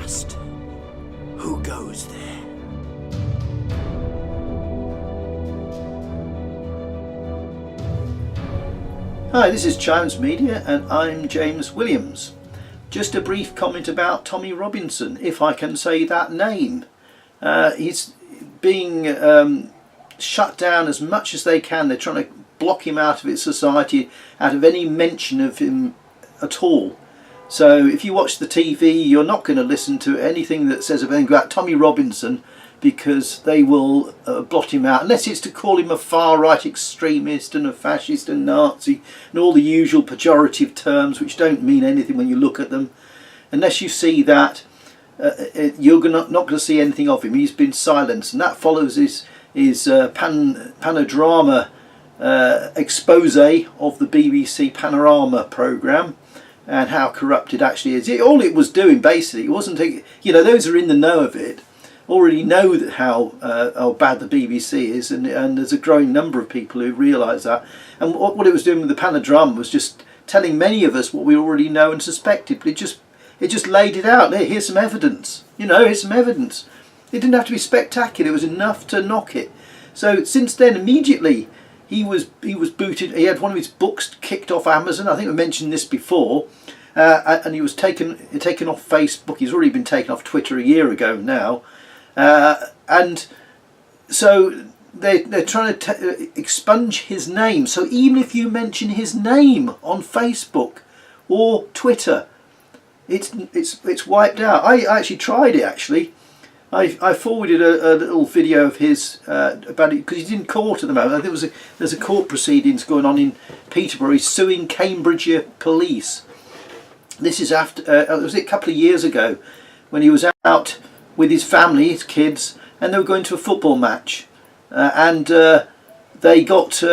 trust. Who goes there? Hi, this is Chimes Media and I'm James Williams. Just a brief comment about Tommy Robinson, if I can say that name. He's being shut down as much as they can. They're trying to block him out of its society, out of any mention of him at all. So if you watch the TV, you're not going to listen to anything that says anything about Tommy Robinson, because they will blot him out, unless it's to call him a far-right extremist and a fascist and Nazi and all the usual pejorative terms which don't mean anything when you look at them. Unless you see that, you're not going to see anything of him. He's been silenced, and that follows his panorama expose of the BBC Panorama programme and how corrupt it actually is. All it was doing basically, it wasn't, those who are in the know of it already know that how bad the BBC is, and there's a growing number of people who realise that. And what it was doing with the panorama was just telling many of us what we already know and suspected, but it just laid it out. Here's some evidence. Here's some evidence. It didn't have to be spectacular. It was enough to knock it. So since then, immediately he was booted. He had one of his books kicked off Amazon. I think we mentioned this before, and he was taken off Facebook. He's already been taken off Twitter a year ago now. And so they're trying to expunge his name. So even if you mention his name on Facebook or Twitter, it's wiped out. I actually tried it. I forwarded a little video of his about it, because he's in court at the moment. I think there's a court proceedings going on in Peterborough. He's suing Cambridgeshire Police. This is after was it a couple of years ago, when he was out with his family, his kids, and they were going to a football match, and they got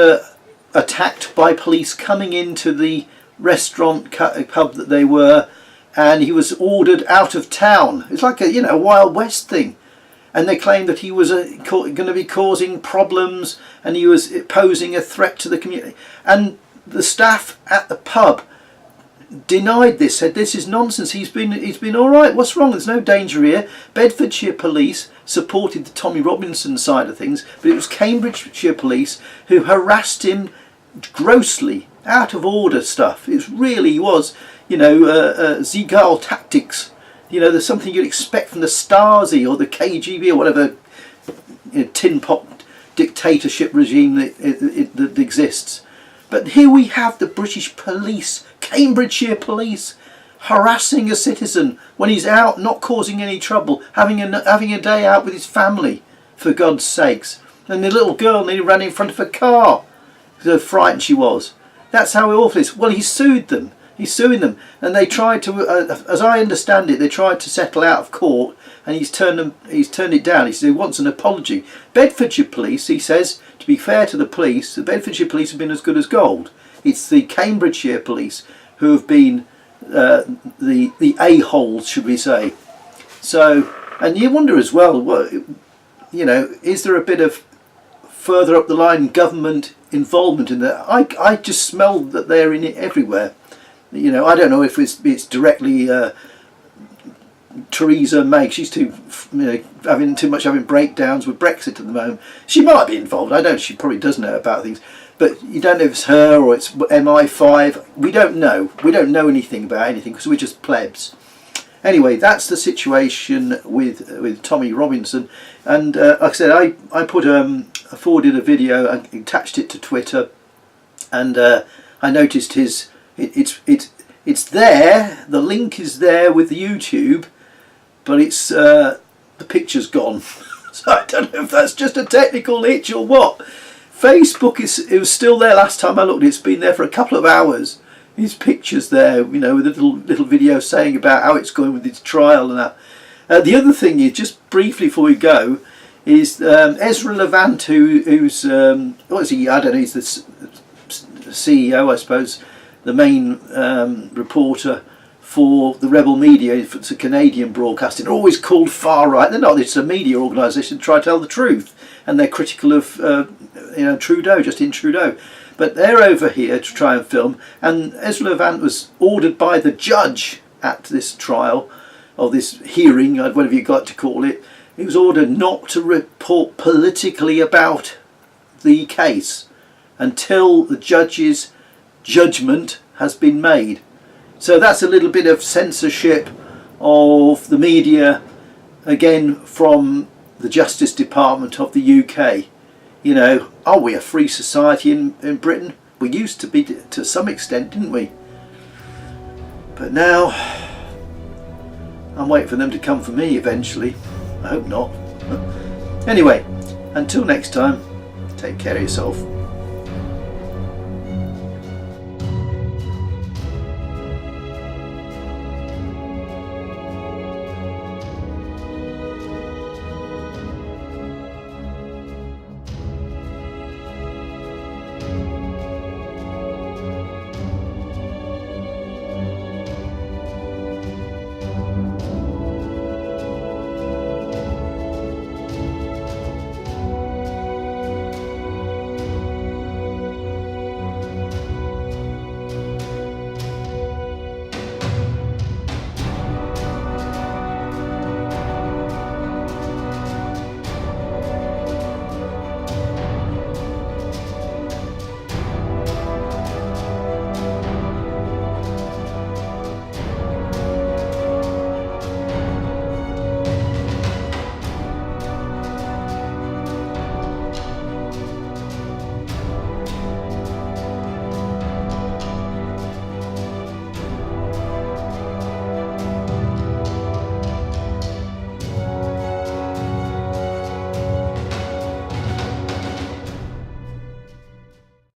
attacked by police coming into the restaurant pub that they were, and he was ordered out of town. It's like a Wild West thing, and they claimed that he was going to be causing problems and he was posing a threat to the community. And the staff at the pub denied this, said this is nonsense. He's been all right. What's wrong? There's no danger here. Bedfordshire Police supported the Tommy Robinson side of things, but it was Cambridgeshire Police who harassed him grossly, out of order stuff. It really was, Ziegel tactics. There's something you'd expect from the Stasi or the KGB or whatever tin pot dictatorship regime that exists. But here we have the British police, Cambridgeshire Police, harassing a citizen when he's out, not causing any trouble, having a day out with his family, for God's sakes. And the little girl nearly ran in front of a car, so frightened she was. That's how awful it is. Well, he sued them. He's suing them, and they tried to, as I understand it, they tried to settle out of court, and he's turned it down. He says he wants an apology. Bedfordshire Police, he says, to be fair to the police, the Bedfordshire Police have been as good as gold. It's the Cambridgeshire Police who have been the a-holes, should we say. So, and you wonder as well, is there a bit of further up the line government involvement in that? I just smell that they're in it everywhere. I don't know if it's directly Theresa May. She's having breakdowns with Brexit at the moment. She might be involved. I don't. She probably does know about things, but you don't know if it's her or it's MI5. We don't know. We don't know anything about anything because we're just plebs. Anyway, that's the situation with Tommy Robinson. And like I said, I forwarded a video and attached it to Twitter, and I noticed it's there. The link is there with the YouTube, but it's the picture's gone. So I don't know if that's just a technical glitch or what. Facebook it was still there last time I looked. It's been there for a couple of hours. His picture's there, with a little video saying about how it's going with its trial and that. The other thing is, just briefly before we go, is Ezra Levant, who's what is he? I don't know. He's the CEO, I suppose, the main reporter for the rebel media. It's a Canadian broadcasting. They're always called far right. They're not. It's a media organisation to try to tell the truth, and they're critical of Trudeau, Justin Trudeau. But they're over here to try and film, and Ezra Levant was ordered by the judge at this trial or this hearing, whatever you got to call it, he was ordered not to report politically about the case until the judge's judgment has been made. So that's a little bit of censorship of the media, again, from the Justice Department of the UK. You know, are we a free society in Britain? We used to be to some extent, didn't we? But now I'm waiting for them to come for me eventually. I hope not. Anyway, until next time, take care of yourself.